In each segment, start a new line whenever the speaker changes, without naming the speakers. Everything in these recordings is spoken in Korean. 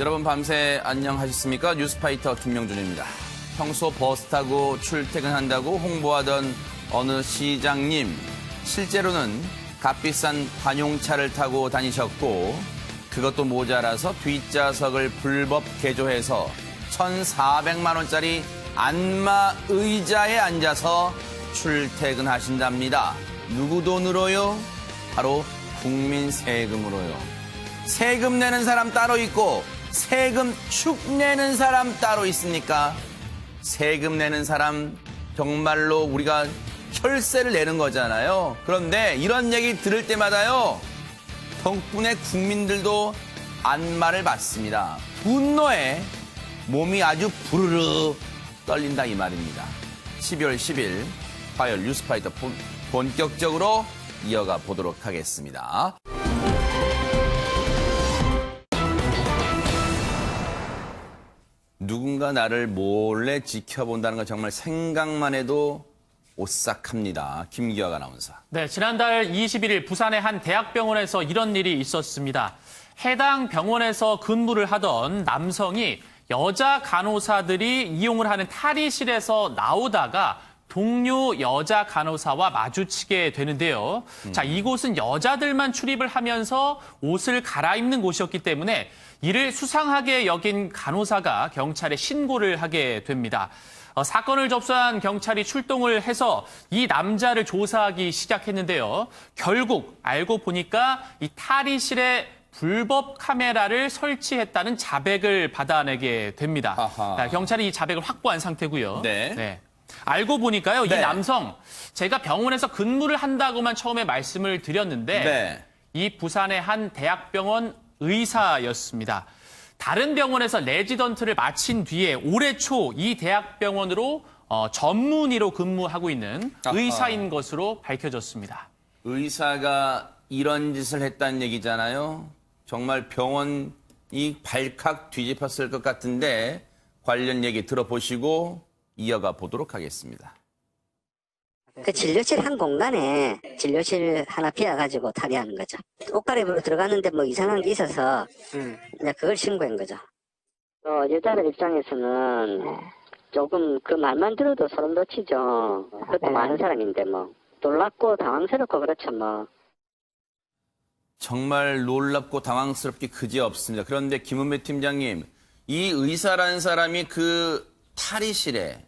여러분 밤새 안녕하셨습니까? 뉴스파이터 김명준입니다. 평소 버스 타고 출퇴근한다고 홍보하던 어느 시장님, 실제로는 값비싼 관용차를 타고 다니셨고 그것도 모자라서 뒷좌석을 불법 개조해서 1,400만 원짜리 안마 의자에 앉아서 출퇴근하신답니다. 누구 돈으로요? 바로 국민 세금으로요. 세금 내는 사람 따로 있고 세금 축 내는 사람 따로 있습니까? 세금 내는 사람 정말로 우리가 혈세를 내는 거잖아요. 그런데 이런 얘기 들을 때마다요. 덕분에 국민들도 안마를 받습니다. 분노에 몸이 아주 부르르 떨린다 이 말입니다. 12월 10일 화요일 뉴스파이터 본격적으로 이어가 보도록 하겠습니다. 누군가 나를 몰래 지켜본다는 건 정말 생각만 해도 오싹합니다. 김기혁 아나운서.
네, 지난달 21일 부산의 한 대학병원에서 이런 일이 있었습니다. 해당 병원에서 근무를 하던 남성이 여자 간호사들이 이용을 하는 탈의실에서 나오다가 동료 여자 간호사와 마주치게 되는데요. 자, 이곳은 여자들만 출입을 하면서 옷을 갈아입는 곳이었기 때문에 이를 수상하게 여긴 간호사가 경찰에 신고를 하게 됩니다. 사건을 접수한 경찰이 출동을 해서 이 남자를 조사하기 시작했는데요. 결국 알고 보니까 이 탈의실에 불법 카메라를 설치했다는 자백을 받아내게 됩니다. 경찰이 이 자백을 확보한 상태고요.
네.
알고 보니까요.
네.
이 남성 제가 병원에서 근무를 한다고만 처음에 말씀을 드렸는데
네.
이 부산의 한 대학병원 의사였습니다. 다른 병원에서 레지던트를 마친 뒤에 올해 초 이 대학병원으로 전문의로 근무하고 있는 의사인 것으로 밝혀졌습니다.
의사가 이런 짓을 했다는 얘기잖아요. 정말 병원이 발칵 뒤집혔을 것 같은데 관련 얘기 들어보시고 이어가 보도록 하겠습니다.
그 진료실 한 공간에 진료실 하나 비어가지고 탈의하는 거죠. 옷 갈아입으러 들어갔는데 뭐 이상한 게 있어서 이제 그걸 신고한 거죠. 여자들 입장에서는 조금 그 말만 들어도 소름 돋치죠. 그것도 많은 사람인데 뭐 놀랍고 당황스럽고 그렇죠 뭐.
정말 놀랍고 당황스럽게 그지없습니다. 그런데 김은배 팀장님, 이 의사라는 사람이 그 탈의실에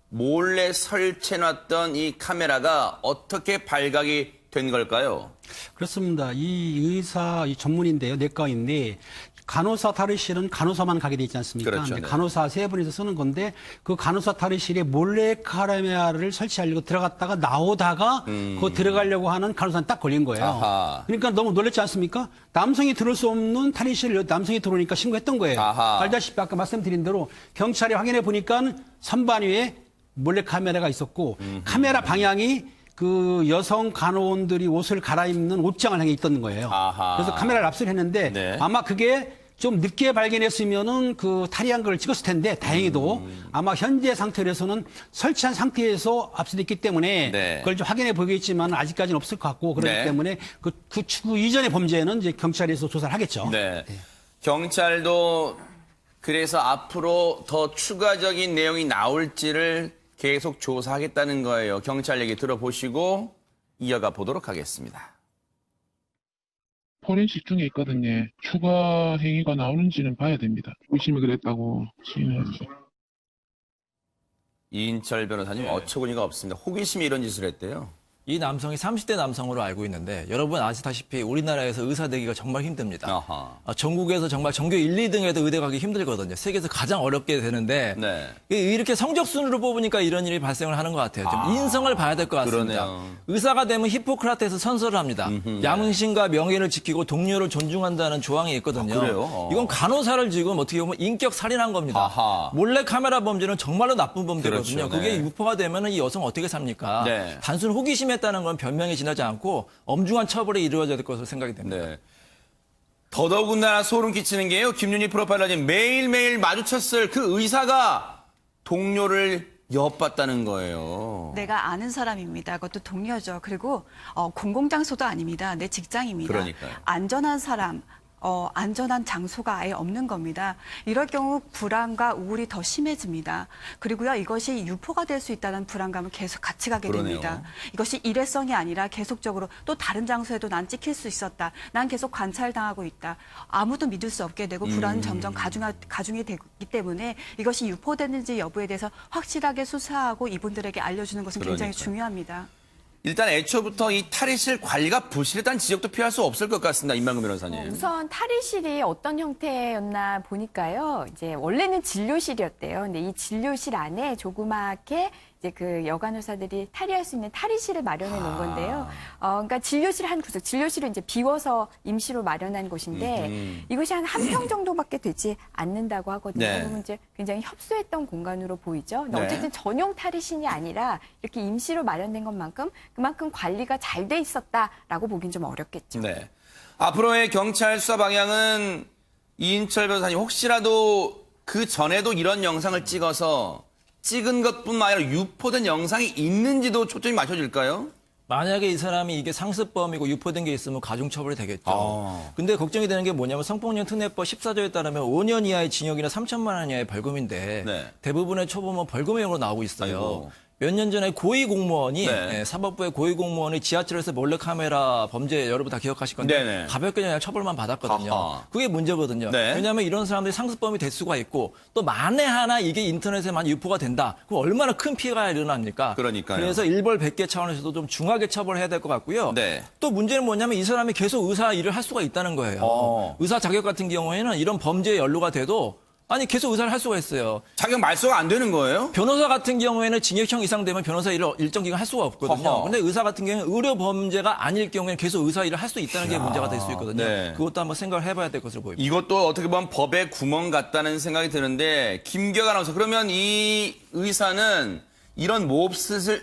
몰래 설치해놨던 이 카메라가 어떻게 발각이 된 걸까요?
그렇습니다. 이 의사 이 전문인데요. 내과인데 간호사 탈의실은 간호사만 가게 돼 있지 않습니까?
그렇죠. 네.
간호사 세 분이서 쓰는 건데 그 간호사 탈의실에 몰래 카메라를 설치하려고 들어갔다가 나오다가 그 들어가려고 하는 간호사는 딱 걸린 거예요.
아하.
그러니까 너무 놀랐지 않습니까? 남성이 들어올 수 없는 탈의실 남성이 들어오니까 신고했던 거예요.
아하.
알다시피 아까 말씀드린 대로 경찰이 확인해 보니까 선반 위에 몰래 카메라가 있었고 카메라 방향이 그 여성 간호원들이 옷을 갈아입는 옷장을 향해 있던 거예요.
아하.
그래서 카메라를 압수를 했는데
네.
아마 그게 좀 늦게 발견했으면은 그 탈의한 걸 찍었을 텐데 다행히도 아마 현재 상태로서는 설치한 상태에서 압수됐기 때문에
네.
그걸 좀 확인해 보겠지만 아직까지는 없을 것 같고 그렇기
네.
때문에 그 이전의 범죄는 이제 경찰에서 조사를 하겠죠.
네. 경찰도 그래서 앞으로 더 추가적인 내용이 나올지를 계속 조사하겠다는 거예요. 경찰 얘기 들어보시고 이어가 보도록 하겠습니다.
포렌식 중에 있거든요. 추가 행위가 나오는지는 봐야 됩니다. 의심이 그랬다고 시인해야죠.
이인철 변호사님 어처구니가 없습니다. 호기심이 이런 짓을 했대요.
이 남성이 30대 남성으로 알고 있는데 여러분 아시다시피 우리나라에서 의사 되기가 정말 힘듭니다.
아하.
전국에서 정말 전교 1, 2등에도 의대 가기 힘들거든요. 세계에서 가장 어렵게 되는데
네.
이렇게 성적 순으로 뽑으니까 이런 일이 발생을 하는 것 같아요. 좀 인성을 봐야 될 것 같습니다.
그러네요.
의사가 되면 히포크라테스 선서를 합니다. 양심과 명예를 지키고 동료를 존중한다는 조항이 있거든요.
그래요?
이건 간호사를 지금 어떻게 보면 인격 살인한 겁니다.
아하.
몰래 카메라 범죄는 정말로 나쁜 범죄거든요.
그렇죠.
그게
네.
유포가 되면 이 여성 어떻게 삽니까?
네.
단순 호기심에 했다는 건 변명이 지나지 않고 엄중한 처벌이 이루어져야 될 것으로 생각이 됩니다.
네. 더더군다나 소름 끼치는 게요. 김윤희 프로파일러님 매일매일 마주쳤을 그 의사가 동료를 엿봤다는 거예요.
내가 아는 사람입니다. 그것도 동료죠. 그리고 공공장소도 아닙니다. 내 직장입니다.
그러니까요.
안전한 사람, 안전한 장소가 아예 없는 겁니다. 이럴 경우 불안과 우울이 더 심해집니다. 그리고요, 이것이 유포가 될 수 있다는 불안감을 계속 같이 가게
그러네요.
됩니다. 이것이 일회성이 아니라 계속적으로 또 다른 장소에도 난 찍힐 수 있었다. 난 계속 관찰당하고 있다. 아무도 믿을 수 없게 되고 불안은 점점 가중이 되기 때문에 이것이 유포되는지 여부에 대해서 확실하게 수사하고 이분들에게 알려주는 것은 굉장히
그러니까요.
중요합니다.
일단 애초부터 이 탈의실 관리가 부실했다는 지적도 피할 수 없을 것 같습니다. 임만근 변호사님.
우선 탈의실이 어떤 형태였나 보니까요. 이제 원래는 진료실이었대요. 근데 이 진료실 안에 조그맣게 이제 그 여간 의사들이 탈의할 수 있는 탈의실을 마련해 놓은 건데요. 그러니까 진료실 한 구석, 진료실은 이제 비워서 임시로 마련한 곳인데 이것이 한 평 정도밖에 되지 않는다고 하거든요.
네.
그러면 이제 굉장히 협소했던 공간으로 보이죠. 근데
네.
어쨌든 전용 탈의실이 아니라 이렇게 임시로 마련된 것만큼 그만큼 관리가 잘 돼 있었다라고 보긴 좀 어렵겠죠.
네. 앞으로의 경찰 수사 방향은 이인철 변호사님 혹시라도 그 전에도 이런 영상을 찍은 것뿐만 아니라 유포된 영상이 있는지도 초점이 맞춰질까요?
만약에 이 사람이 이게 상습범이고 유포된 게 있으면 가중처벌이 되겠죠. 근데 걱정이 되는 게 뭐냐면 성폭력 특례법 14조에 따르면 5년 이하의 징역이나 3천만 원 이하의 벌금인데
네.
대부분의 초범은 벌금형으로 나오고 있어요.
아이고.
몇 년 전에 고위공무원이
네.
사법부의 고위공무원이 지하철에서 몰래카메라 범죄 여러분 다 기억하실 건데
네네.
가볍게 그냥 처벌만 받았거든요.
아하.
그게 문제거든요.
네.
왜냐하면 이런 사람들이 상습범이 될 수가 있고 또 만에 하나 이게 인터넷에만 유포가 된다. 그럼 얼마나 큰 피해가 일어납니까?
그러니까요.
그래서 일벌 100개 차원에서도 좀 중하게 처벌해야 될 것 같고요.
네.
또 문제는 뭐냐면 이 사람이 계속 의사 일을 할 수가 있다는 거예요. 의사 자격 같은 경우에는 이런 범죄에 연루가 돼도 아니 계속 의사를 할 수가 있어요.
자격 말소가 안 되는 거예요?
변호사 같은 경우에는 징역형 이상 되면 변호사 일을 일정 기간 할 수가 없거든요.
허허.
근데 의사 같은 경우는 의료 범죄가 아닐 경우에는 계속 의사 일을 할 수 있다는 게 문제가 될 수 있거든요.
네.
그것도 한번 생각을 해봐야 될 것으로 보입니다.
이것도 어떻게 보면 법의 구멍 같다는 생각이 드는데 김기혁 아나운서 그러면 이 의사는 이런 몹짓을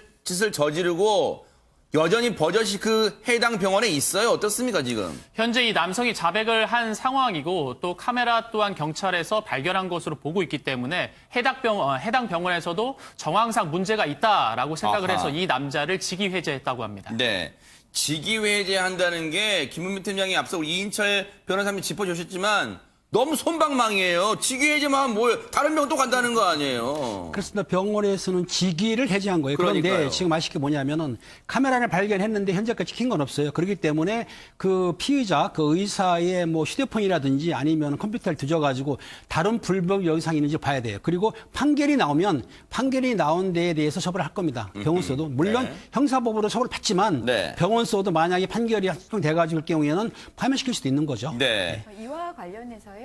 저지르고 여전히 버젓이 그 해당 병원에 있어요? 어떻습니까 지금?
현재 이 남성이 자백을 한 상황이고 또 카메라 또한 경찰에서 발견한 것으로 보고 있기 때문에 해당 병원에서도 정황상 문제가 있다라고 생각을
아하.
해서 이 남자를 직위해제했다고 합니다.
네. 직위해제한다는 게 김은미 팀장이 앞서 우리 이인철 변호사님이 짚어주셨지만 너무 솜방망이에요. 직위해제만 하면 뭘 다른 병 또 간다는 거 아니에요.
그렇습니다. 병원에서는 직위를 해제한 거예요.
그러니까요.
그런데 지금 아쉽게 뭐냐면은 카메라를 발견했는데 현재까지 찍힌 건 없어요. 그렇기 때문에 그 피의자, 그 의사의 뭐 휴대폰이라든지 아니면 컴퓨터를 뒤져가지고 다른 불법 영상이 있는지 봐야 돼요. 그리고 판결이 나오면 판결이 나온 데에 대해서 처벌을 할 겁니다. 병원서도. 물론
네.
형사법으로 처벌을 받지만
네.
병원서도 만약에 판결이 확정돼가지고 을 경우에는 파면시킬 수도 있는 거죠.
네.
이와 관련해서요.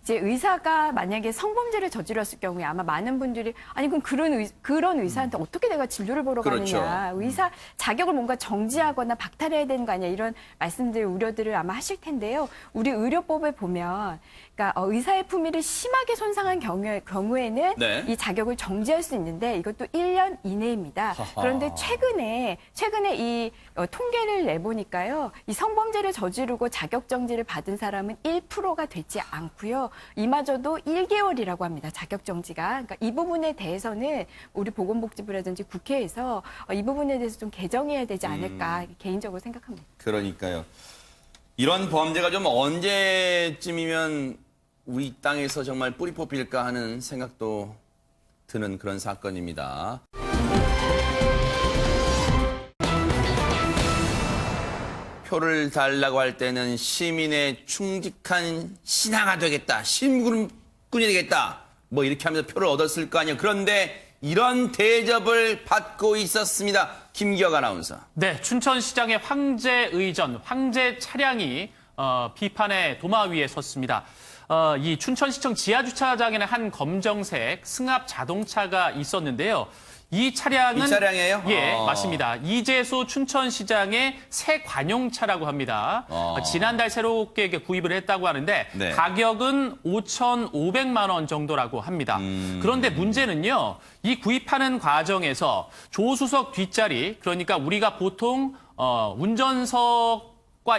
이제 의사가 만약에 성범죄를 저질렀을 경우에 아마 많은 분들이 아니 그럼 그런 의사한테 어떻게 내가 진료를 보러
그렇죠.
가느냐. 의사 자격을 뭔가 정지하거나 박탈해야 되는 거 아니야. 이런 말씀들 우려들을 아마 하실 텐데요. 우리 의료법에 보면 그러니까 의사의 품위를 심하게 손상한 경우에는
네.
이 자격을 정지할 수 있는데 이것도 1년 이내입니다. 그런데 최근에 이 통계를 내보니까요. 이 성범죄를 저지르고 자격 정지를 받은 사람은 1%가 되지 않고요. 이마저도 1개월이라고 합니다. 자격 정지가. 그러니까 이 부분에 대해서는 우리 보건복지부라든지 국회에서 이 부분에 대해서 좀 개정해야 되지 않을까 개인적으로 생각합니다.
그러니까요. 이런 범죄가 좀 언제쯤이면 우리 땅에서 정말 뿌리 뽑힐까 하는 생각도 드는 그런 사건입니다. 표를 달라고 할 때는 시민의 충직한 신하가 되겠다. 심군이 되겠다. 뭐 이렇게 하면서 표를 얻었을 거 아니에요. 그런데 이런 대접을 받고 있었습니다. 김기혁 아나운서.
네, 춘천시장의 황제의전, 황제 차량이 비판의 도마 위에 섰습니다. 이 춘천시청 지하주차장에는 한 검정색 승합 자동차가 있었는데요. 이 차량은
이 차량이에요?
예, 맞습니다. 이재수 춘천시장의 새 관용차라고 합니다. 지난달 새롭게 구입을 했다고 하는데
네.
가격은 5,500만 원 정도라고 합니다. 그런데 문제는요. 이 구입하는 과정에서 조수석 뒷자리, 그러니까 우리가 보통 운전석과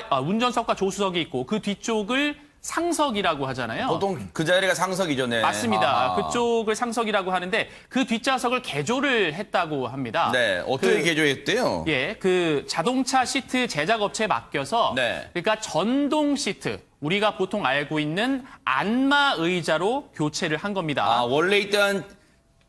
조수석이 있고 그 뒤쪽을 상석이라고 하잖아요.
보통 그 자리가 상석이죠, 네.
맞습니다.
아하.
그쪽을 상석이라고 하는데 그 뒷좌석을 개조를 했다고 합니다.
네, 어떻게 개조했대요?
예, 그 자동차 시트 제작 업체에 맡겨서
네.
그러니까 전동 시트 우리가 보통 알고 있는 안마 의자로 교체를 한 겁니다.
아, 원래 있던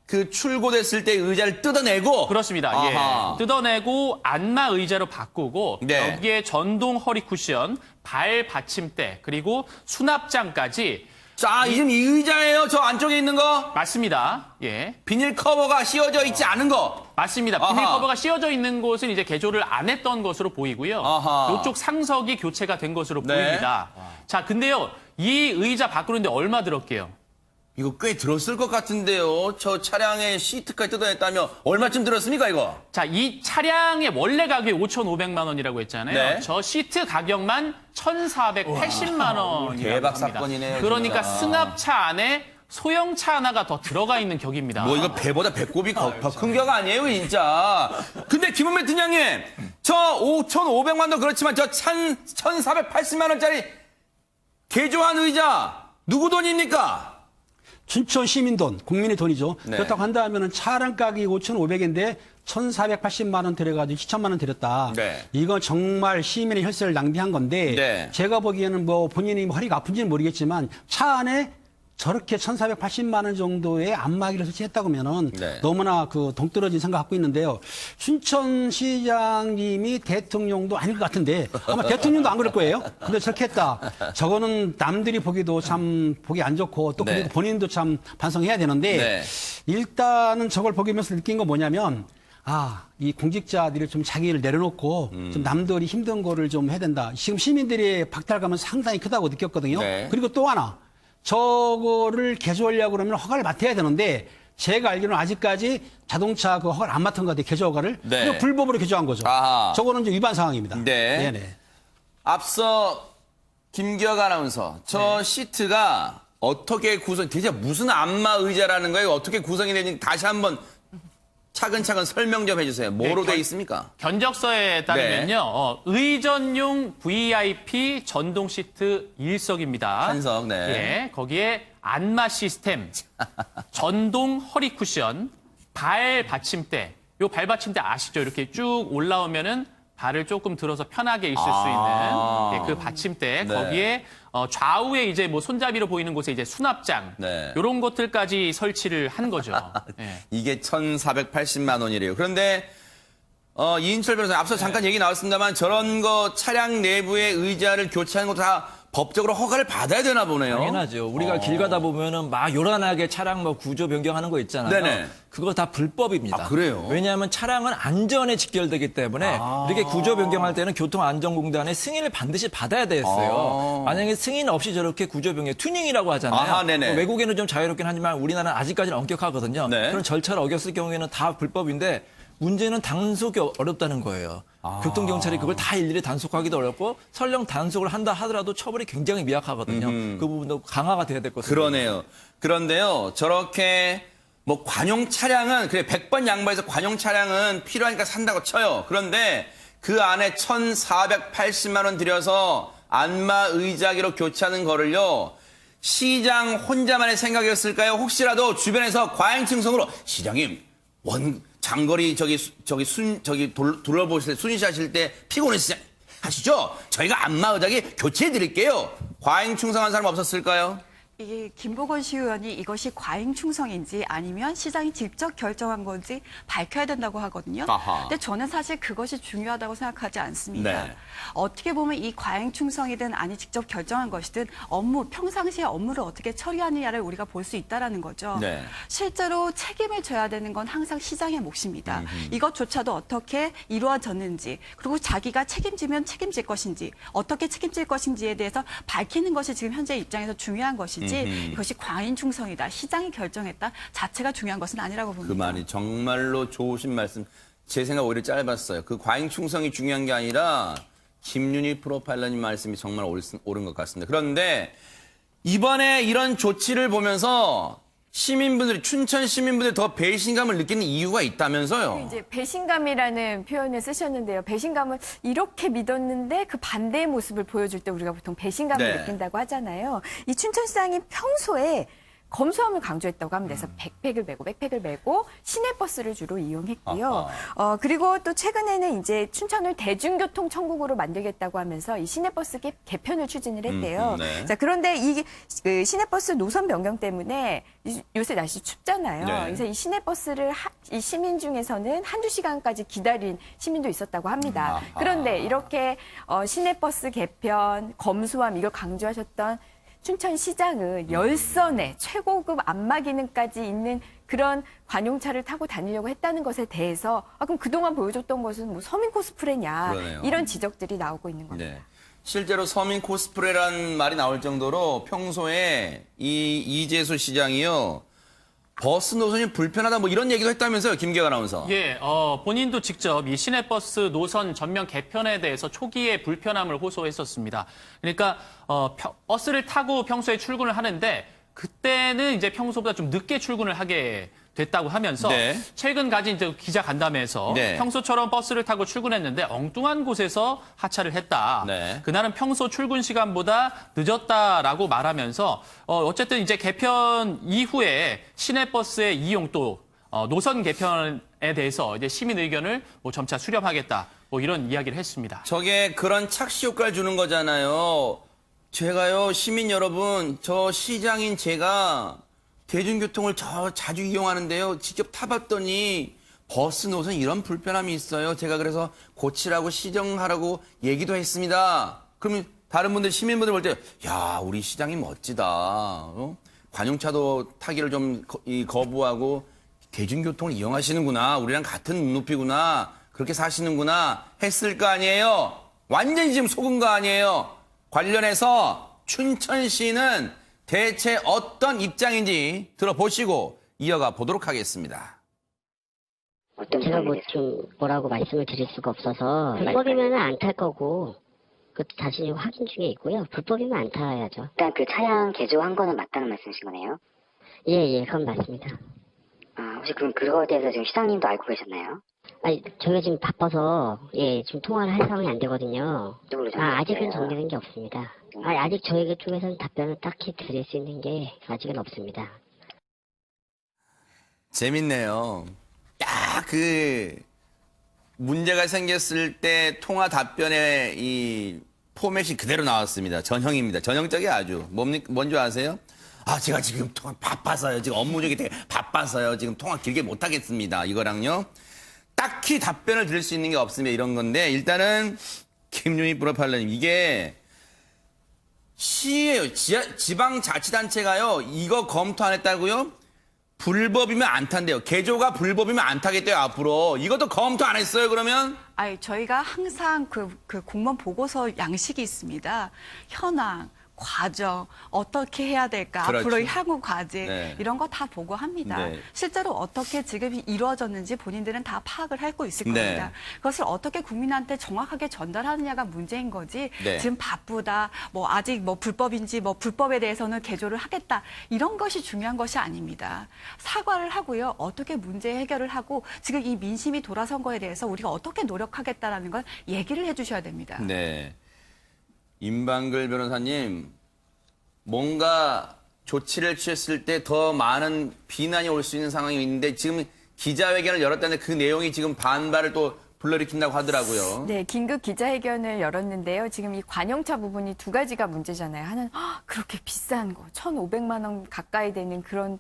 그 출고됐을 때 의자를 뜯어내고.
그렇습니다.
아하.
예. 뜯어내고 안마 의자로 바꾸고
네.
여기에 전동 허리 쿠션, 발 받침대 그리고 수납장까지
자, 지금 이 의자예요. 저 안쪽에 있는 거.
맞습니다. 예.
비닐 커버가 씌워져 있지 않은 거.
맞습니다. 비닐
아하.
커버가 씌워져 있는 곳은 이제 개조를 안 했던 것으로 보이고요.
아하.
이쪽 상석이 교체가 된 것으로
네.
보입니다. 자, 근데요. 이 의자 바꾸는데 얼마 들었게요?
이거 꽤 들었을 것 같은데요. 저 차량의 시트까지 뜯어냈다면 얼마쯤 들었습니까, 이거?
자, 이 차량의 원래 가격이 5,500만 원이라고 했잖아요.
네.
저 시트 가격만 1,480만 원이라고
대박
합니다.
사건이네요,
그러니까
진짜.
승합차 안에 소형차 하나가 더 들어가 있는 격입니다.
뭐 이거 배보다 배꼽이 더 큰 격 아니에요, 진짜. 근데 김은배 팀장님, 저 5,500만 원 그렇지만 저 1,480만 원짜리 개조한 의자 누구 돈입니까?
춘천 시민 돈, 국민의 돈이죠.
네.
그렇다고 한다면은 차량 가격이 5,500인데 1,480만 원 들여가지고 2천만 원 들였다.
네.
이건 정말 시민의 혈세를 낭비한 건데
네.
제가 보기에는 뭐 본인이 허리가 아픈지는 모르겠지만 차 안에 저렇게 1,480만 원 정도의 안마기를 설치했다고 하면은
네.
너무나 그 동떨어진 생각 갖고 있는데요. 춘천시장님이 대통령도 아닐 것 같은데 아마 대통령도 안 그럴 거예요. 근데 저렇게 했다. 저거는 남들이 보기도 참 보기 안 좋고 또
네.
그리고 본인도 참 반성해야 되는데
네.
일단은 저걸 보면서 느낀 건 뭐냐면 이 공직자들이 좀 자기를 내려놓고 좀 남들이 힘든 거를 좀 해야 된다. 지금 시민들의 박탈감은 상당히 크다고 느꼈거든요.
네.
그리고 또 하나. 저거를 개조하려고 그러면 허가를 맡아야 되는데 제가 알기로는 아직까지 자동차 그 허가를 안 맡은 것 같아요. 개조 허가를.
네.
그냥 불법으로 개조한 거죠.
아하.
저거는 좀 위반 상황입니다.
네.
네네.
앞서 김기혁 아나운서, 저 시트가 어떻게 대체 무슨 안마 의자라는 거예요? 어떻게 구성이 되는지 다시 한번 차근차근 설명 좀 해주세요. 뭐로 돼 있습니까?
견적서에 따르면요. 의전용 VIP 전동 시트 1석입니다.
한석, 네.
예, 거기에 안마 시스템, 전동 허리 쿠션, 발 받침대. 요 발 받침대 아시죠? 이렇게 쭉 올라오면은 발을 조금 들어서 편하게 있을 수 있는 예, 그 받침대.
네.
거기에 좌우에 이제 뭐 손잡이로 보이는 곳에 이제 수납장.
네.
요런 것들까지 설치를 한 거죠. 예.
이게 1,480만 원이래요. 그런데 이인철 변호사님 앞서 잠깐 얘기 나왔습니다만 저런 거 차량 내부의 의자를 교체하는 것도 다 법적으로 허가를 받아야 되나 보네요.
당연하죠. 우리가 길 가다 보면은 막 요란하게 차량 뭐 구조 변경하는 거 있잖아요.
네네.
그거 다 불법입니다.
아, 그래요?
왜냐하면 차량은 안전에 직결되기 때문에 이렇게 구조 변경할 때는 교통안전공단의 승인을 반드시 받아야 됐어요. 만약에 승인 없이 저렇게 구조 변경, 튜닝이라고 하잖아요.
아하, 네네.
뭐 외국에는 좀 자유롭긴 하지만 우리나라는 아직까지는 엄격하거든요.
네.
그런 절차를 어겼을 경우에는 다 불법인데 문제는 단속이 어렵다는 거예요. 교통경찰이 그걸 다 일일이 단속하기도 어렵고 설령 단속을 한다 하더라도 처벌이 굉장히 미약하거든요. 그 부분도 강화가 돼야 될 것같습니다.
그러네요. 그런데요, 저렇게 뭐 관용 차량은 그래 100번 양보해서 관용 차량은 필요하니까 산다고 쳐요. 그런데 그 안에 1,480만 원 들여서 안마 의자기로 교체하는 거를요. 시장 혼자만의 생각이었을까요? 혹시라도 주변에서 과잉층성으로 시장님 장거리 둘러보실 때 순시하실 때 피곤하시죠? 저희가 안마 의자기 교체해 드릴게요. 과잉충성한 사람 없었을까요?
이게 김보건 시의원이 이것이 과잉 충성인지 아니면 시장이 직접 결정한 건지 밝혀야 된다고 하거든요.
아하.
근데 저는 사실 그것이 중요하다고 생각하지 않습니다.
네.
어떻게 보면 이 과잉 충성이든 아니 직접 결정한 것이든 평상시에 업무를 어떻게 처리하느냐를 우리가 볼 수 있다라는 거죠.
네.
실제로 책임을 져야 되는 건 항상 시장의 몫입니다. 이것조차도 어떻게 이루어졌는지 그리고 자기가 책임지면 책임질 것인지 어떻게 책임질 것인지에 대해서 밝히는 것이 지금 현재 입장에서 중요한 것이지 이것이 과잉 충성이다. 시장이 결정했다. 자체가 중요한 것은 아니라고 봅니다.
그 말이 정말로 좋으신 말씀. 제 생각 오히려 짧았어요. 그 과잉충성이 중요한 게 아니라 김윤희 프로파일러님 말씀이 정말 옳은 것 같습니다. 그런데 이번에 이런 조치를 보면서 춘천 시민분들이 더 배신감을 느끼는 이유가 있다면서요.
이제 배신감이라는 표현을 쓰셨는데요. 배신감을 이렇게 믿었는데 그 반대의 모습을 보여줄 때 우리가 보통 배신감을
네.
느낀다고 하잖아요. 이 춘천시장이 평소에 검수함을 강조했다고 합니다. 그래서 백팩을 메고 시내버스를 주로 이용했고요. 그리고 또 최근에는 이제 춘천을 대중교통 천국으로 만들겠다고 하면서 이 시내버스 개편을 추진을 했대요.
네.
자, 그런데 그 시내버스 노선 변경 때문에 요새 날씨 춥잖아요.
네.
그래서 이 시내버스를 이 시민 중에서는 한두 시간까지 기다린 시민도 있었다고 합니다.
아하.
그런데 이렇게 시내버스 개편, 검수함 이걸 강조하셨던 춘천시장은 열선에 최고급 안마 기능까지 있는 그런 관용차를 타고 다니려고 했다는 것에 대해서 그럼 그동안 보여줬던 것은 뭐 서민 코스프레냐
그러네요.
이런 지적들이 나오고 있는 겁니다.
네. 실제로 서민 코스프레란 말이 나올 정도로 평소에 이 이재수 시장이요. 버스 노선이 불편하다 뭐 이런 얘기도 했다면서요, 김기혁 아나운서.
예, 본인도 직접 이 시내버스 노선 전면 개편에 대해서 초기에 불편함을 호소했었습니다. 그러니까 버스를 타고 평소에 출근을 하는데 그때는 이제 평소보다 좀 늦게 출근을 하게 됐다고 하면서
네.
최근 가진 이제 기자 간담회에서
네.
평소처럼 버스를 타고 출근했는데 엉뚱한 곳에서 하차를 했다.
네.
그날은 평소 출근 시간보다 늦었다라고 말하면서 어쨌든 이제 개편 이후에 시내버스의 이용 또 노선 개편에 대해서 이제 시민 의견을 뭐 점차 수렴하겠다. 뭐 이런 이야기를 했습니다.
저게 그런 착시 효과를 주는 거잖아요. 제가요, 시민 여러분, 저 시장인 제가 대중교통을 자주 이용하는데요. 직접 타봤더니 버스 노선 이런 불편함이 있어요. 제가 그래서 고치라고 시정하라고 얘기도 했습니다. 그러면 다른 분들, 시민분들 볼 때, 야, 우리 시장이 멋지다. 관용차도 타기를 좀 거부하고 대중교통을 이용하시는구나. 우리랑 같은 눈높이구나. 그렇게 사시는구나. 했을 거 아니에요. 완전히 지금 속은 거 아니에요. 관련해서 춘천시는 대체 어떤 입장인지 들어보시고 이어가 보도록 하겠습니다.
제가 뭐 좀 뭐라고 말씀을 드릴 수가 없어서 불법이면 안 탈 거고 그것도 자신이 확인 중에 있고요. 불법이면 안 타야죠.
일단 그 차량 개조한 거는 맞다는 말씀이신 거네요?
예, 그건 맞습니다.
혹시 그럼 그거에 대해서 지금 시장님도 알고 계셨나요?
아니, 저희가 지금 바빠서 지금 통화를 할 상황이 안 되거든요. 아직은 정리된 게 없습니다. 아직 저희 쪽에서는 답변을 딱히 드릴 수 있는 게 아직은 없습니다.
재밌네요. 딱 그 문제가 생겼을 때 통화 답변의 이 포맷이 그대로 나왔습니다. 전형입니다. 전형적이 아주. 뭔지 아세요? 제가 지금 통화 바빠서요. 지금 업무적이 되게 바빠서요. 지금 통화 길게 못 하겠습니다. 이거랑요. 딱히 답변을 드릴 수 있는 게 없습니다. 이런 건데 일단은 김윤희 프로파일러님 이게 시예요. 지방자치단체가요. 이거 검토 안 했다고요? 불법이면 안 탄대요. 개조가 불법이면 안 타겠대요. 앞으로. 이것도 검토 안 했어요. 그러면?
저희가 항상 그 공무원 보고서 양식이 있습니다. 현황, 과정, 어떻게 해야 될까,
그렇죠.
앞으로의 향후 과제
네.
이런 거 다 보고합니다.
네.
실제로 어떻게 지금 이루어졌는지 본인들은 다 파악을 하고 있을 겁니다.
네.
그것을 어떻게 국민한테 정확하게 전달하느냐가 문제인 거지.
네.
지금 바쁘다, 뭐 아직 뭐 불법인지 뭐 불법에 대해서는 개조를 하겠다 이런 것이 중요한 것이 아닙니다. 사과를 하고요. 어떻게 문제 해결을 하고 지금 이 민심이 돌아선 거에 대해서 우리가 어떻게 노력하겠다라는 걸 얘기를 해주셔야 됩니다.
네. 임방글 변호사님, 뭔가 조치를 취했을 때 더 많은 비난이 올 수 있는 상황이 있는데 지금 기자회견을 열었다는데 그 내용이 지금 반발을 또 불러일으킨다고 하더라고요.
네, 긴급 기자회견을 열었는데요. 지금 이 관용차 부분이 두 가지가 문제잖아요. 하나는 그렇게 비싼 거, 1,500만 원 가까이 되는 그런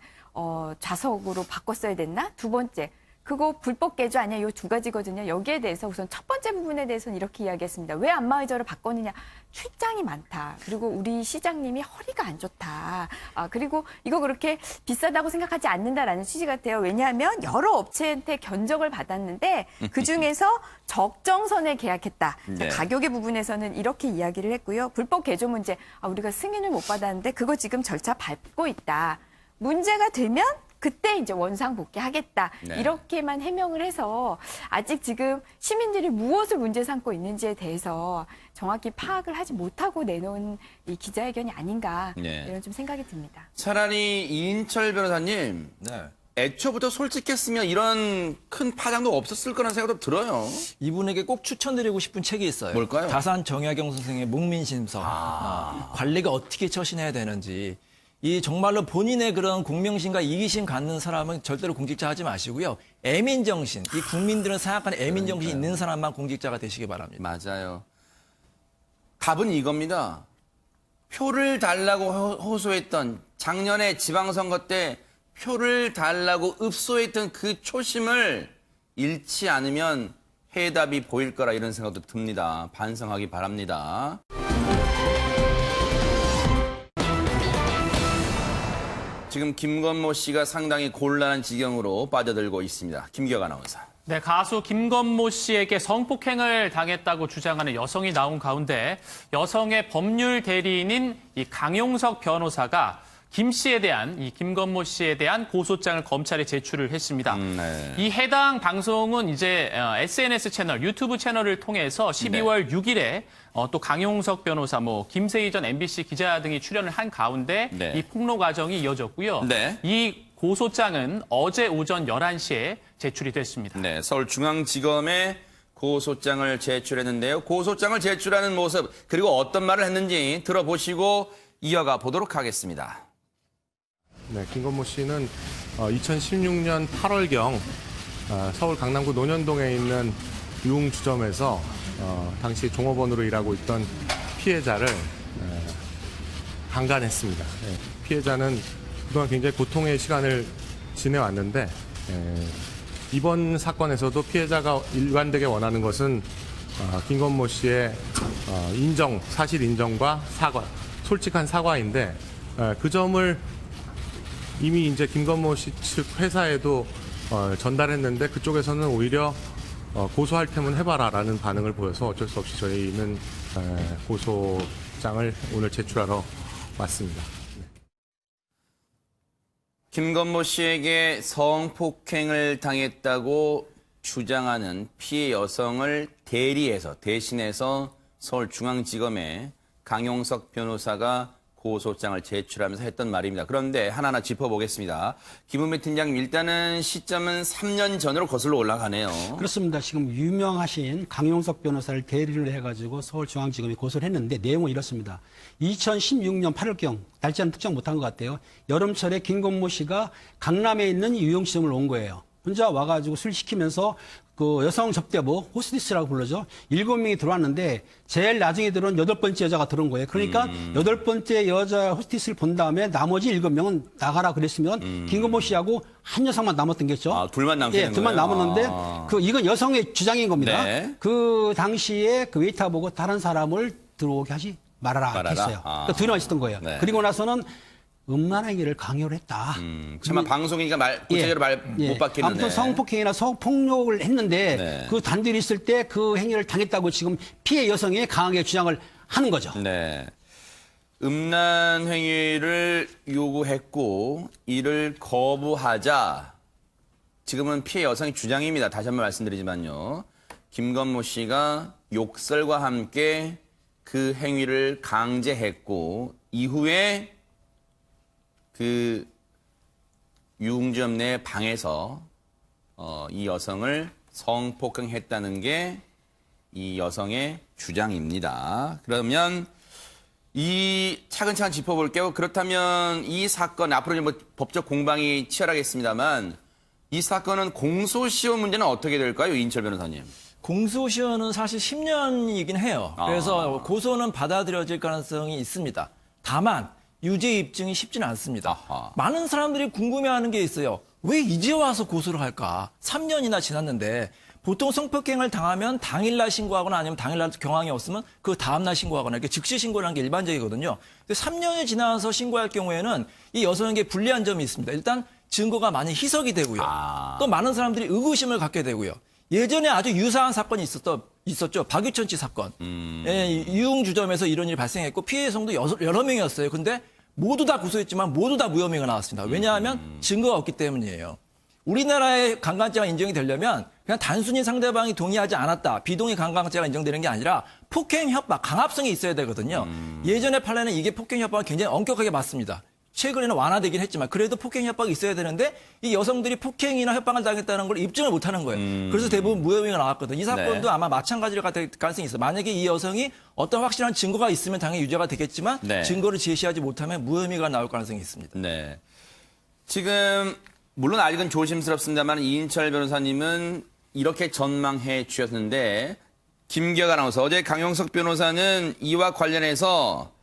좌석으로 바꿨어야 됐나? 두 번째, 그거 불법 개조 아니야? 이 두 가지거든요. 여기에 대해서 우선 첫 번째 부분에 대해서는 이렇게 이야기했습니다. 왜 안마의자를 바꿨느냐? 출장이 많다. 그리고 우리 시장님이 허리가 안 좋다. 그리고 이거 그렇게 비싸다고 생각하지 않는다라는 취지 같아요. 왜냐하면 여러 업체한테 견적을 받았는데 그중에서 적정선에 계약했다.
네.
가격의 부분에서는 이렇게 이야기를 했고요. 불법 개조 문제. 우리가 승인을 못 받았는데 그거 지금 절차 밟고 있다. 문제가 되면 그때 이제 원상 복귀하겠다.
네.
이렇게만 해명을 해서 아직 지금 시민들이 무엇을 문제 삼고 있는지에 대해서 정확히 파악을 하지 못하고 내놓은 이 기자회견이 아닌가
네.
이런 좀 생각이 듭니다.
차라리 이인철 변호사님,
네.
애초부터 솔직했으면 이런 큰 파장도 없었을 거라는 생각도 들어요.
이분에게 꼭 추천드리고 싶은 책이 있어요.
뭘까요?
다산 정약용 선생의 목민심서. 관리가 어떻게 처신해야 되는지. 이 정말로 본인의 그런 공명심과 이기심 갖는 사람은 절대로 공직자 하지 마시고요. 애민정신, 이 국민들은 생각하는 애민정신이 있는 사람만 공직자가 되시기 바랍니다.
맞아요. 답은 이겁니다. 표를 달라고 호소했던 작년에 지방선거 때 표를 달라고 읍소했던 그 초심을 잃지 않으면 해답이 보일 거라 이런 생각도 듭니다. 반성하기 바랍니다. 지금 김건모 씨가 상당히 곤란한 지경으로 빠져들고 있습니다. 김기혁 아나운서.
네, 가수 김건모 씨에게 성폭행을 당했다고 주장하는 여성이 나온 가운데 여성의 법률 대리인인 이 강용석 변호사가 김 씨에 대한 이 김건모 씨에 대한 고소장을 검찰에 제출을 했습니다.
네.
이 해당 방송은 이제 SNS 채널, 유튜브 채널을 통해서 12월 6일에 또 강용석 변호사, 김세희 전 MBC 기자 등이 출연을 한 가운데
네.
이 폭로 과정이 이어졌고요.
네.
이 고소장은 어제 오전 11시에 제출이 됐습니다.
네, 서울중앙지검에 고소장을 제출했는데요. 고소장을 제출하는 모습 그리고 어떤 말을 했는지 들어보시고 이어가 보도록 하겠습니다.
네, 김건모 씨는 2016년 8월경 서울 강남구 논현동에 있는 유흥주점에서 당시 종업원으로 일하고 있던 피해자를 강간했습니다. 피해자는 그동안 굉장히 고통의 시간을 지내왔는데 이번 사건에서도 피해자가 일관되게 원하는 것은 김건모 씨의 사실 인정과 사과, 솔직한 사과인데 그 점을 이미 이제 김건모 씨 측 회사에도 전달했는데 그쪽에서는 오히려 고소할 테면 해봐라라는 반응을 보여서 어쩔 수 없이 저희는 고소장을 오늘 제출하러 왔습니다.
김건모 씨에게 성폭행을 당했다고 주장하는 피해 여성을 대신해서 서울중앙지검에 강용석 변호사가 고소장을 제출하면서 했던 말입니다. 그런데 하나하나 짚어보겠습니다. 김은배 팀장님, 일단은 시점은 3년 전으로 거슬러 올라가네요.
그렇습니다. 지금 유명하신 강용석 변호사를 대리를 해가지고 서울중앙지검이 고소를 했는데 내용은 이렇습니다. 2016년 8월경, 날짜는 특정 못한 것 같아요. 여름철에 김건모 씨가 강남에 있는 유흥시점을 온 거예요. 혼자 와가지고 술 시키면서 그 여성 접대부, 호스티스라고 불러죠. 7명이 들어왔는데 제일 나중에 들어온 8번째 여자가 들어온 거예요. 그러니까 8번째 여자 호스티스를 본 다음에 나머지 7명은 나가라 그랬으면 김건모 씨하고 한 여성만 남았던 게죠.
아, 둘만 남게 된
둘만
거예요?
남았는데 이건 여성의 주장인 겁니다.
네.
그 당시에 그 웨이터 보고 다른 사람을 들어오게 하지 말아라 했어요. 그러니까 둘만 있었던 거예요.
네.
그리고 나서는 음란행위를 강요를 했다.
차마 방송이니까 구체적으로 말 못 받겠는데.
아무튼 성폭행이나 성폭력을 했는데
네.
그 단둘이 있을 때 그 행위를 당했다고 지금 피해 여성이 강하게 주장을 하는 거죠.
네. 음란 행위를 요구했고 이를 거부하자 지금은 피해 여성의 주장입니다. 다시 한번 말씀드리지만요. 김건모 씨가 욕설과 함께 그 행위를 강제했고 이후에 그 유흥점 내 방에서 이 여성을 성폭행했다는 게 이 여성의 주장입니다. 그러면 이 차근차근 짚어볼게요. 그렇다면 이 사건 앞으로 뭐 법적 공방이 치열하겠습니다만 이 사건은 공소시효 문제는 어떻게 될까요, 이인철 변호사님?
공소시효는 사실 10년이긴 해요. 그래서 고소는 받아들여질 가능성이 있습니다. 다만 유죄 입증이 쉽지는 않습니다.
아하.
많은 사람들이 궁금해하는 게 있어요. 왜 이제 와서 고소를 할까? 3년이나 지났는데 보통 성폭행을 당하면 당일날 신고하거나 아니면 당일날 경황이 없으면 그 다음날 신고하거나 이렇게 즉시 신고라는 게 일반적이거든요. 근데 3년이 지나서 신고할 경우에는 이 여성에게 불리한 점이 있습니다. 일단 증거가 많이 희석이 되고요. 또 많은 사람들이 의구심을 갖게 되고요. 예전에 아주 유사한 사건이 있었죠. 박유천 씨 사건. 유흥주점에서 이런 일이 발생했고 피해 여성도 여러 명이었어요. 근데 모두 다 고소했지만 모두 다 무혐의가 나왔습니다. 왜냐하면 증거가 없기 때문이에요. 우리나라의 강간죄가 인정이 되려면 그냥 단순히 상대방이 동의하지 않았다. 비동의 강간죄가 인정되는 게 아니라 폭행, 협박, 강압성이 있어야 되거든요. 예전의 판례는 이게 폭행, 협박을 굉장히 엄격하게 봤습니다. 최근에는 완화되긴 했지만 그래도 폭행 협박이 있어야 되는데 이 여성들이 폭행이나 협박을 당했다는 걸 입증을 못하는 거예요. 그래서 대부분 무혐의가 나왔거든요. 이 사건도
네.
아마 마찬가지로 될 가능성이 있어요. 만약에 이 여성이 어떤 확실한 증거가 있으면 당연히 유죄가 되겠지만
네.
증거를 제시하지 못하면 무혐의가 나올 가능성이 있습니다.
네. 지금 물론 아직은 조심스럽습니다만 이인철 변호사님은 이렇게 전망해 주셨는데 김기혁 아나운서 어제 강용석 변호사는 이와 관련해서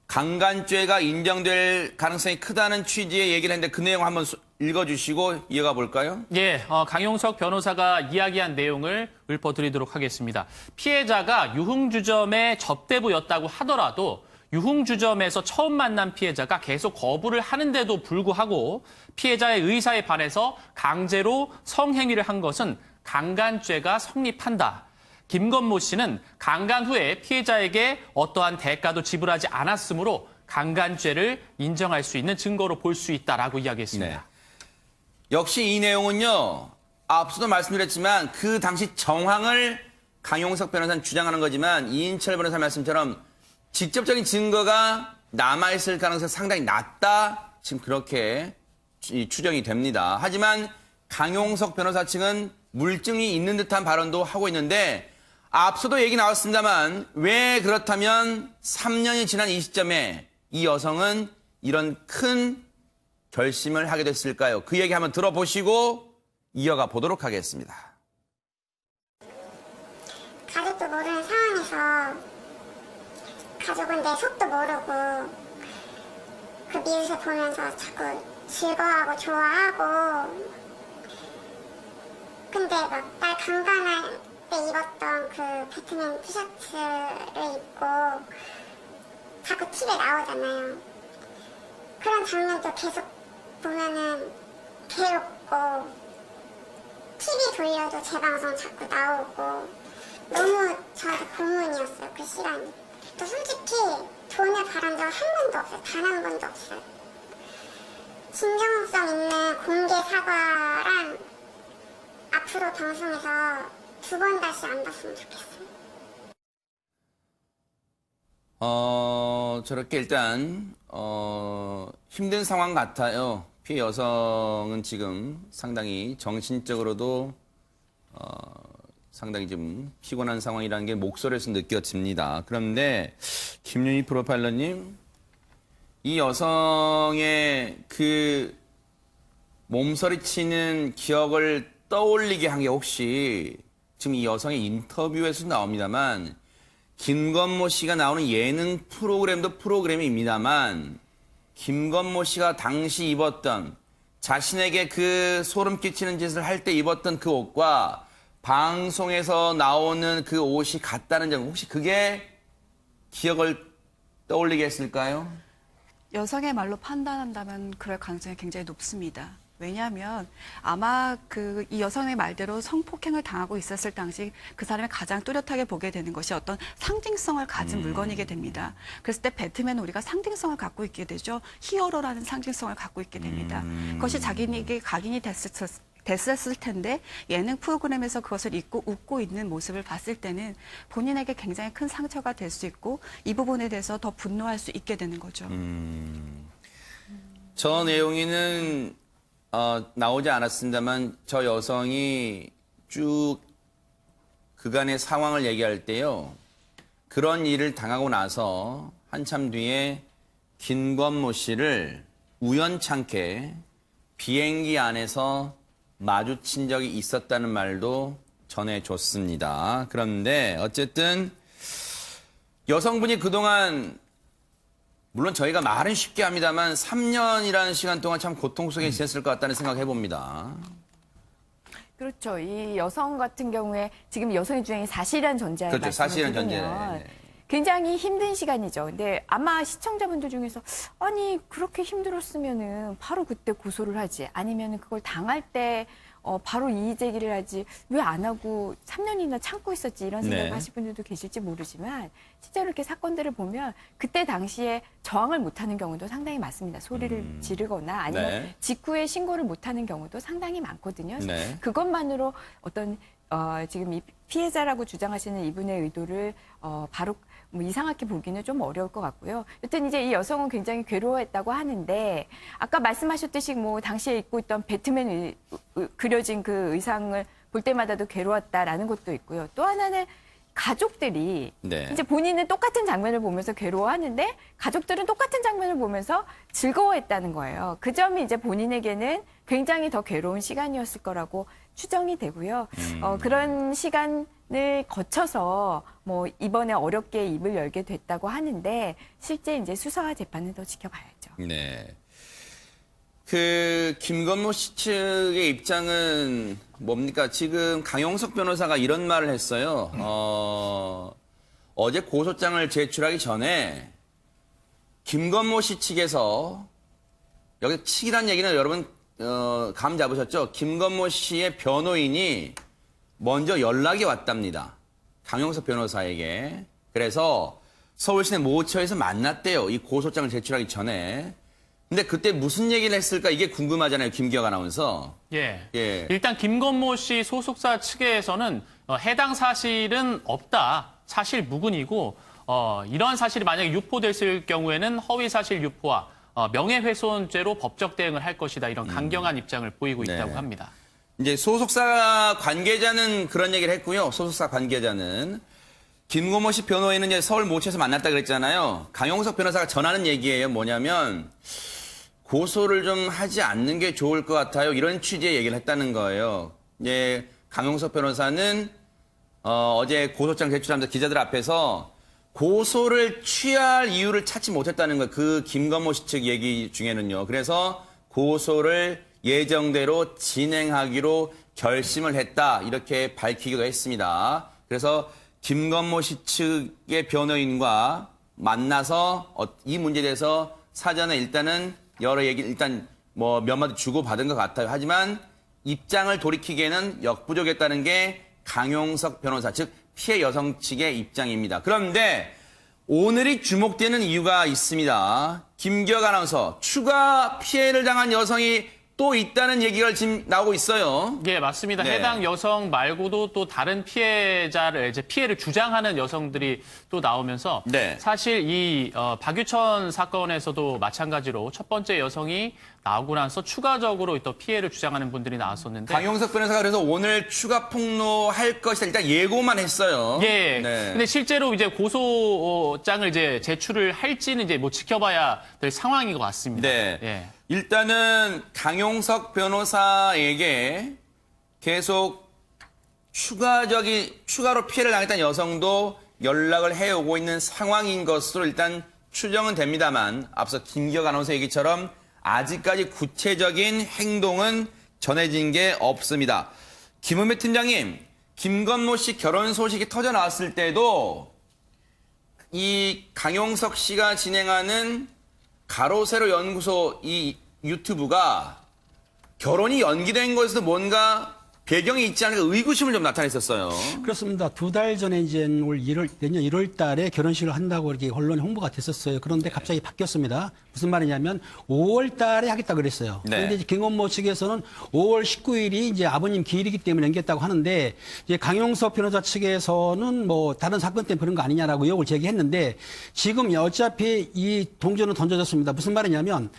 강간죄가 인정될 가능성이 크다는 취지의 얘기를 했는데 그 내용 한번 읽어주시고 이어가 볼까요?
예, 강용석 변호사가 이야기한 내용을 읊어드리도록 하겠습니다. 피해자가 유흥주점의 접대부였다고 하더라도 유흥주점에서 처음 만난 피해자가 계속 거부를 하는데도 불구하고 피해자의 의사에 반해서 강제로 성행위를 한 것은 강간죄가 성립한다. 김건모 씨는 강간 후에 피해자에게 어떠한 대가도 지불하지 않았으므로 강간죄를 인정할 수 있는 증거로 볼 수 있다라고 이야기했습니다.
네. 역시 이 내용은요. 앞서도 말씀드렸지만 그 당시 정황을 강용석 변호사는 주장하는 거지만 이인철 변호사 말씀처럼 직접적인 증거가 남아있을 가능성이 상당히 낮다. 지금 그렇게 추정이 됩니다. 하지만 강용석 변호사 측은 물증이 있는 듯한 발언도 하고 있는데 앞서도 얘기 나왔습니다만 왜 그렇다면 3년이 지난 이 시점에 이 여성은 이런 큰 결심을 하게 됐을까요? 그 얘기 한번 들어보시고 이어가 보도록 하겠습니다.
가족도 모르는 상황에서 가족은 내 속도 모르고 그 미우새 보면서 자꾸 즐거워하고 좋아하고 근데 막 날 강간할 때 입었던 그 배트맨 티셔츠를 입고 자꾸 TV에 나오잖아요. 그런 장면도 계속 보면은 괴롭고 TV 돌려도 제 방송 자꾸 나오고 너무 저한테 고문이었어요. 그 시간이. 또 솔직히 돈을 바란 적 한 번도 없어요. 단 한 번도 없어요. 진정성 있는 공개 사과랑 앞으로 방송에서 2번 다시 안 봤으면 좋겠어요.
저렇게 일단 힘든 상황 같아요. 피해 여성은 지금 상당히 정신적으로도 상당히 좀 피곤한 상황이라는 게 목소리에서 느껴집니다. 그런데 김윤희 프로파일러님, 이 여성의 그 몸서리치는 기억을 떠올리게 한 게 혹시 지금 이 여성의 인터뷰에서 나옵니다만 김건모 씨가 나오는 예능 프로그램도 프로그램입니다만 김건모 씨가 당시 입었던 자신에게 그 소름 끼치는 짓을 할 때 입었던 그 옷과 방송에서 나오는 그 옷이 같다는 점 혹시 그게 기억을 떠올리게 했을까요?
여성의 말로 판단한다면 그럴 가능성이 굉장히 높습니다. 왜냐하면 아마 이 여성의 말대로 성폭행을 당하고 있었을 당시 그 사람이 가장 뚜렷하게 보게 되는 것이 어떤 상징성을 가진 물건이게 됩니다. 그랬을 때 배트맨은 우리가 상징성을 갖고 있게 되죠. 히어로라는 상징성을 갖고 있게 됩니다. 그것이 자기에게 각인이 됐었을 텐데 예능 프로그램에서 그것을 입고 웃고 있는 모습을 봤을 때는 본인에게 굉장히 큰 상처가 될 수 있고 이 부분에 대해서 더 분노할 수 있게 되는 거죠.
저 내용에는 나오지 않았습니다만 저 여성이 쭉 그간의 상황을 얘기할 때요. 그런 일을 당하고 나서 한참 뒤에 김건모 씨를 우연찮게 비행기 안에서 마주친 적이 있었다는 말도 전해줬습니다. 그런데 어쨌든 여성분이 그동안 물론 저희가 말은 쉽게 합니다만 3년이라는 시간 동안 참 고통 속에 지냈을 것 같다는 생각 해봅니다.
그렇죠. 이 여성 같은 경우에 지금 여성의 주장이 사실이라는 전제하에
그렇죠. 사실은
말씀을
전제.
드리면
네.
굉장히 힘든 시간이죠. 근데 아마 시청자분들 중에서 아니 그렇게 힘들었으면은 바로 그때 고소를 하지 아니면은 그걸 당할 때 바로 이의 제기를 하지 왜 안 하고 3년이나 참고 있었지 이런 생각을
네.
하실 분들도 계실지 모르지만 실제로 이렇게 사건들을 보면 그때 당시에 저항을 못하는 경우도 상당히 많습니다. 소리를 지르거나 아니면
네.
직후에 신고를 못하는 경우도 상당히 많거든요.
네.
그것만으로 어떤 지금 이 피해자라고 주장하시는 이분의 의도를 바로 뭐 이상하게 보기는 좀 어려울 것 같고요. 여튼 이제 이 여성은 굉장히 괴로워했다고 하는데 아까 말씀하셨듯이 뭐 당시에 입고 있던 배트맨 그려진 그 의상을 볼 때마다도 괴로웠다라는 것도 있고요. 또 하나는 가족들이
네.
이제 본인은 똑같은 장면을 보면서 괴로워하는데 가족들은 똑같은 장면을 보면서 즐거워했다는 거예요. 그 점이 이제 본인에게는 굉장히 더 괴로운 시간이었을 거라고 추정이 되고요. 그런 시간을 거쳐서 뭐 이번에 어렵게 입을 열게 됐다고 하는데 실제 이제 수사와 재판은 더 지켜봐야죠.
네. 그 김건모 씨 측의 입장은 뭡니까? 지금 강용석 변호사가 이런 말을 했어요. 어제 고소장을 제출하기 전에 김건모 씨 측에서 여기 측이란 얘기는 여러분 감 잡으셨죠? 김건모 씨의 변호인이 먼저 연락이 왔답니다. 강용석 변호사에게. 그래서 서울시내 모처에서 만났대요. 이 고소장을 제출하기 전에. 근데 그때 무슨 얘기를 했을까 이게 궁금하잖아요. 김기혁 아나운서.
예.
예.
일단 김건모 씨 소속사 측에서는 해당 사실은 없다. 사실 무근이고 이러한 사실이 만약에 유포됐을 경우에는 허위사실 유포와 명예훼손죄로 법적 대응을 할 것이다. 이런 강경한 입장을 보이고
네.
있다고 합니다.
이제 소속사 관계자는 그런 얘기를 했고요. 소속사 관계자는 김건모 씨 변호인은 이제 서울 모처에서 만났다 그랬잖아요. 강용석 변호사가 전하는 얘기예요. 뭐냐면 고소를 좀 하지 않는 게 좋을 것 같아요. 이런 취지의 얘기를 했다는 거예요. 이제 강용석 변호사는 어제 고소장 제출하면서 기자들 앞에서 고소를 취할 이유를 찾지 못했다는 거예요. 그 김건모 씨 측 얘기 중에는요. 그래서 고소를 예정대로 진행하기로 결심을 했다. 이렇게 밝히기도 했습니다. 그래서 김건모 씨 측의 변호인과 만나서 이 문제에 대해서 사전에 일단은 여러 얘기 일단 뭐 몇 마디 주고받은 것 같아요. 하지만 입장을 돌이키기에는 역부족했다는 게 강용석 변호사 즉 피해 여성 측의 입장입니다. 그런데 오늘이 주목되는 이유가 있습니다. 김기혁 아나운서 추가 피해를 당한 여성이 또 있다는 얘기가 지금 나오고 있어요.
예, 맞습니다.
네.
해당 여성 말고도 또 다른 피해자를 이제 피해를 주장하는 여성들이 또 나오면서
네.
사실 이 박유천 사건에서도 마찬가지로 첫 번째 여성이 나오고 나서 추가적으로 또 피해를 주장하는 분들이 나왔었는데
강용석 변호사가 그래서 오늘 추가 폭로할 것이다. 일단 예고만 했어요.
예.
네.
근데 실제로 이제 고소장을 이제 제출을 할지는 이제 뭐 지켜봐야 될 상황인 것 같습니다.
네.
예.
일단은 강용석 변호사에게 계속 추가로 피해를 당했던 여성도 연락을 해오고 있는 상황인 것으로 일단 추정은 됩니다만 앞서 김기혁 아나운서 얘기처럼 아직까지 구체적인 행동은 전해진 게 없습니다. 김은배 팀장님, 김건모 씨 결혼 소식이 터져 나왔을 때도 이 강용석 씨가 진행하는 가로세로 연구소 이 유튜브가 결혼이 연기된 것에도 뭔가 배경이 있지 않을까 의구심을 좀 나타냈었어요.
그렇습니다. 2달 전에 이제 내년 1월 달에 결혼식을 한다고 이렇게 언론에 홍보가 됐었어요. 그런데 갑자기 바뀌었습니다. 무슨 말이냐면 5월 달에 하겠다고 그랬어요.
네.
그런데 이제 김건모 측에서는 5월 19일이 이제 아버님 기일이기 때문에 연기했다고 하는데 이제 강용석 변호사 측에서는 뭐 다른 사건 때문에 그런 거 아니냐라고 의혹을 제기했는데 지금 어차피 이 동전은 던져졌습니다. 무슨 말이냐면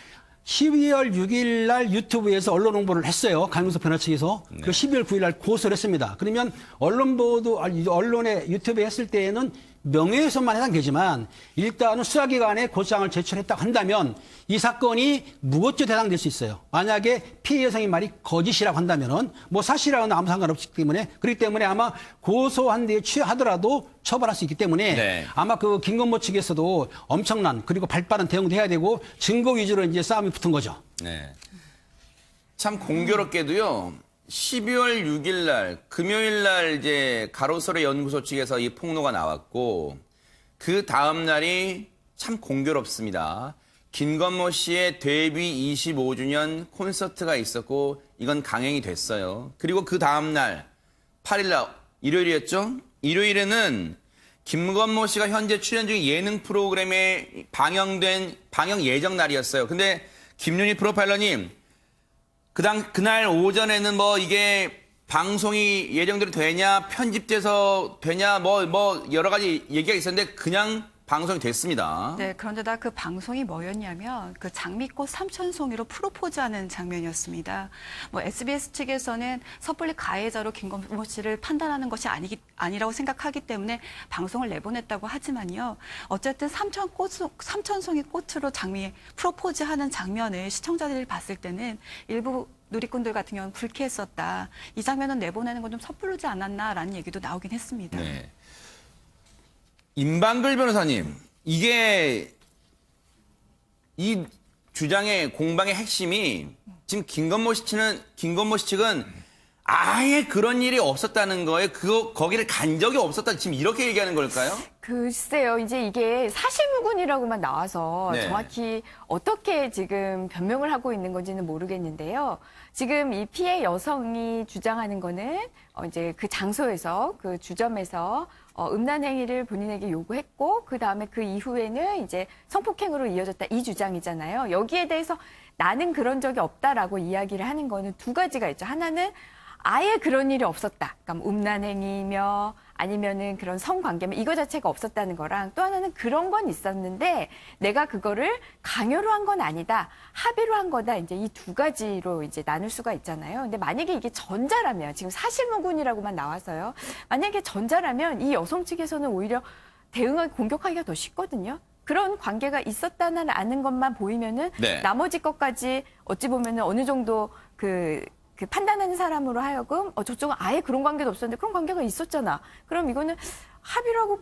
12월 6일 날 유튜브에서 언론 홍보를 했어요. 강용석 변호사 측에서. 그 12월 9일 날 고소를 했습니다. 그러면 언론에 유튜브에 했을 때에는 명예훼손만 해당되지만 일단은 수사기관에 고소장을 제출했다고 한다면 이 사건이 무고죄 대상될 수 있어요. 만약에 피해 여성의 말이 거짓이라고 한다면은 뭐 사실이라고는 아무 상관없기 때문에 그렇기 때문에 아마 고소한 뒤에 취하하더라도 처벌할 수 있기 때문에
네.
아마 그 김건모 측에서도 엄청난 그리고 발빠른 대응도 해야 되고 증거 위주로 이제 싸움이 붙은 거죠.
네. 참 공교롭게도요. 12월 6일 날 금요일 날 이제 가로세로 연구소 측에서 이 폭로가 나왔고 그 다음 날이 참 공교롭습니다. 김건모 씨의 데뷔 25주년 콘서트가 있었고 이건 강행이 됐어요. 그리고 그 다음 날 8일 날 일요일이었죠? 일요일에는 김건모 씨가 현재 출연 중인 예능 프로그램에 방영 예정 날이었어요. 근데 김윤희 프로파일러님 그날 오전에는 뭐 이게 방송이 예정대로 되냐, 편집돼서 되냐, 뭐 여러 가지 얘기가 있었는데 그냥 방송이 됐습니다.
네, 그런데다 그 방송이 뭐였냐면 그 장미꽃 삼천송이로 프로포즈하는 장면이었습니다. 뭐 SBS 측에서는 섣불리 가해자로 김건모 씨를 판단하는 것이 아니라고 생각하기 때문에 방송을 내보냈다고 하지만요. 어쨌든 삼천송이 꽃으로 장미에 프로포즈하는 장면을 시청자들이 봤을 때는 일부 누리꾼들 같은 경우는 불쾌했었다. 이 장면은 내보내는 건 좀 섣부르지 않았나라는 얘기도 나오긴 했습니다.
네. 임방글 변호사님, 이게 이 주장의 공방의 핵심이 지금 김건모 씨 측은 아예 그런 일이 없었다는 거에 거기를 간 적이 없었다 지금 이렇게 얘기하는 걸까요?
글쎄요, 이제 이게 사실무근이라고만 나와서
네.
정확히 어떻게 지금 변명을 하고 있는 건지는 모르겠는데요. 지금 이 피해 여성이 주장하는 거는 이제 그 장소에서, 그 주점에서 음란 행위를 본인에게 요구했고, 그 다음에 그 이후에는 이제 성폭행으로 이어졌다, 이 주장이잖아요. 여기에 대해서 나는 그런 적이 없다라고 이야기를 하는 거는 두 가지가 있죠. 하나는 아예 그런 일이 없었다. 그러니까 뭐 음란 행위며 아니면은 그런 성관계며 이거 자체가 없었다는 거랑, 또 하나는 그런 건 있었는데 내가 그거를 강요로 한 건 아니다. 합의로 한 거다. 이제 이 두 가지로 이제 나눌 수가 있잖아요. 근데 만약에 이게 전자라면, 지금 사실무근이라고만 나와서요. 만약에 전자라면 이 여성 측에서는 오히려 대응하기, 공격하기가 더 쉽거든요. 그런 관계가 있었다는 것만 보이면은
네.
나머지 것까지 어찌 보면은 어느 정도 그 판단하는 사람으로 하여금 저쪽은 아예 그런 관계도 없었는데 그런 관계가 있었잖아. 그럼 이거는 합의라고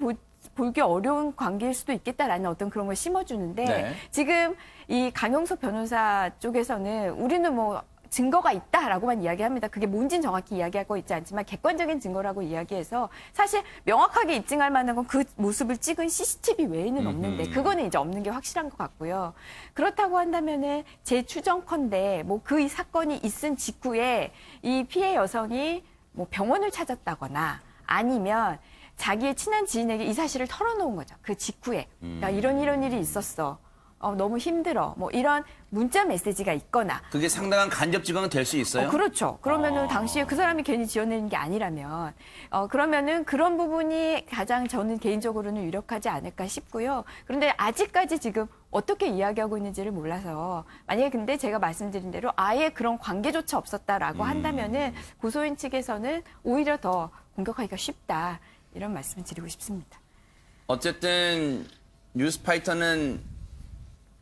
보기 어려운 관계일 수도 있겠다라는 어떤 그런 걸 심어주는데
네.
지금 이 강용석 변호사 쪽에서는 우리는 뭐 증거가 있다라고만 이야기합니다. 그게 뭔지는 정확히 이야기하고 있지 않지만 객관적인 증거라고 이야기해서 사실 명확하게 입증할 만한 건 그 모습을 찍은 CCTV 외에는 없는데 그거는 이제 없는 게 확실한 것 같고요. 그렇다고 한다면은 제 추정컨대 뭐 그 사건이 있은 직후에 이 피해 여성이 뭐 병원을 찾았다거나 아니면 자기의 친한 지인에게 이 사실을 털어놓은 거죠. 그 직후에. 야, 이런 일이 있었어. 너무 힘들어. 뭐 이런 문자 메시지가 있거나.
그게 상당한 간접 증거가 될 수 있어요?
그렇죠. 그러면은 당시에 그 사람이 괜히 지어내는 게 아니라면, 그러면은 그런 부분이 가장 저는 개인적으로는 유력하지 않을까 싶고요. 그런데 아직까지 지금 어떻게 이야기하고 있는지를 몰라서, 만약에 근데 제가 말씀드린 대로 아예 그런 관계조차 없었다라고 한다면은 고소인 측에서는 오히려 더 공격하기가 쉽다. 이런 말씀을 드리고 싶습니다.
어쨌든 뉴스파이터는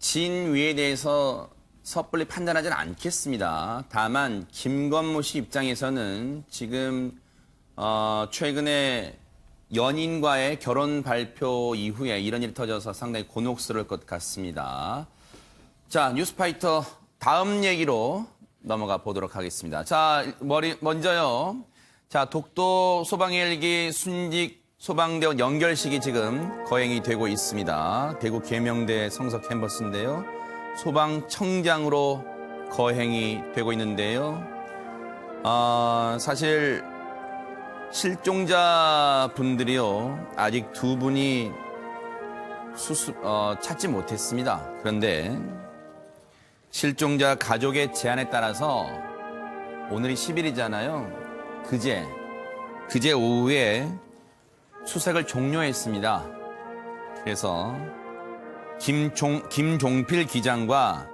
진위에 대해서 섣불리 판단하지는 않겠습니다. 다만 김건모 씨 입장에서는 지금 최근에 연인과의 결혼 발표 이후에 이런 일이 터져서 상당히 곤혹스러울 것 같습니다. 자, 뉴스파이터 다음 얘기로 넘어가 보도록 하겠습니다. 자, 먼저요. 자, 독도 소방헬기 순직 소방대원 연결식이 지금 거행이 되고 있습니다. 대구 계명대 성서 캠퍼스인데요. 소방청장으로 거행이 되고 있는데요. 사실 실종자 분들이요. 아직 두 분이 찾지 못했습니다. 그런데 실종자 가족의 제안에 따라서 오늘이 10일이잖아요. 그제 오후에 수색을 종료했습니다. 그래서 김종필 기장과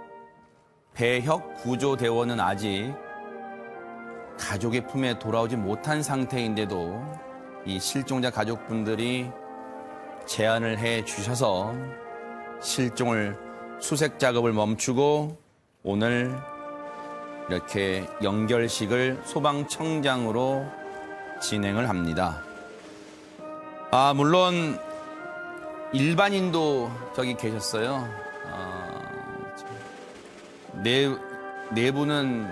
배혁 구조대원은 아직 가족의 품에 돌아오지 못한 상태인데도 이 실종자 가족분들이 제안을 해 주셔서 실종을 수색 작업을 멈추고 오늘 이렇게 연결식을 소방청장으로 진행을 합니다. 물론 일반인도 저기 계셨어요. 네 분은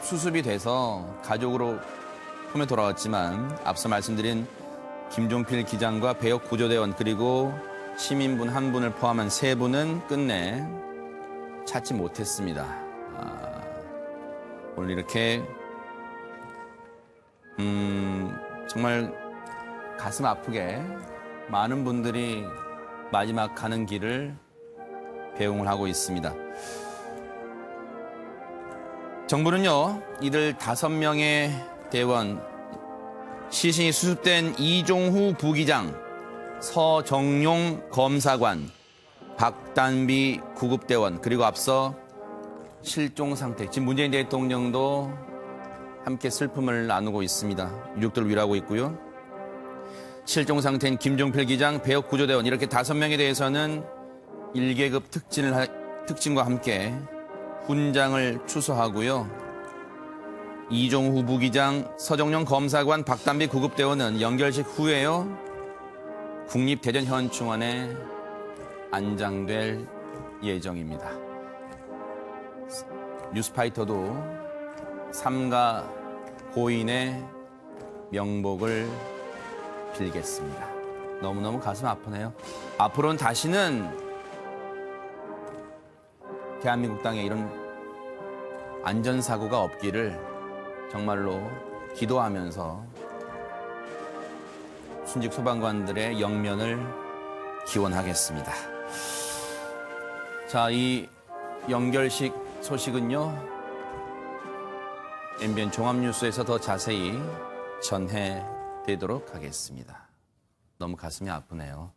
수습이 돼서 가족으로 품에 돌아왔지만 앞서 말씀드린 김종필 기장과 배역 구조대원 그리고 시민분 한 분을 포함한 세 분은 끝내 찾지 못했습니다. 오늘 이렇게 정말 가슴 아프게 많은 분들이 마지막 가는 길을 배웅을 하고 있습니다. 정부는요, 이들 5명의 대원, 시신이 수습된 이종후 부기장, 서정용 검사관, 박단비 구급대원, 그리고 앞서 실종 상태, 지금 문재인 대통령도 함께 슬픔을 나누고 있습니다. 유족들을 위로하고 있고요. 실종 상태인 김종필 기장, 배역 구조대원, 이렇게 5명에 대해서는 1계급 특진과 함께 훈장을 추서하고요. 이종후 부기장, 서정용 검사관, 박단비 구급대원은 연결식 후에요. 국립대전현충원에 안장될 예정입니다. 뉴스파이터도 삼가 고인의 명복을 빌겠습니다. 너무너무 가슴 아프네요. 앞으로는 다시는 대한민국 땅에 이런 안전사고가 없기를 정말로 기도하면서 순직 소방관들의 영면을 기원하겠습니다. 자, 이 연결식 소식은요, MBN 종합뉴스에서 더 자세히 전해드리도록 하겠습니다. 너무 가슴이 아프네요.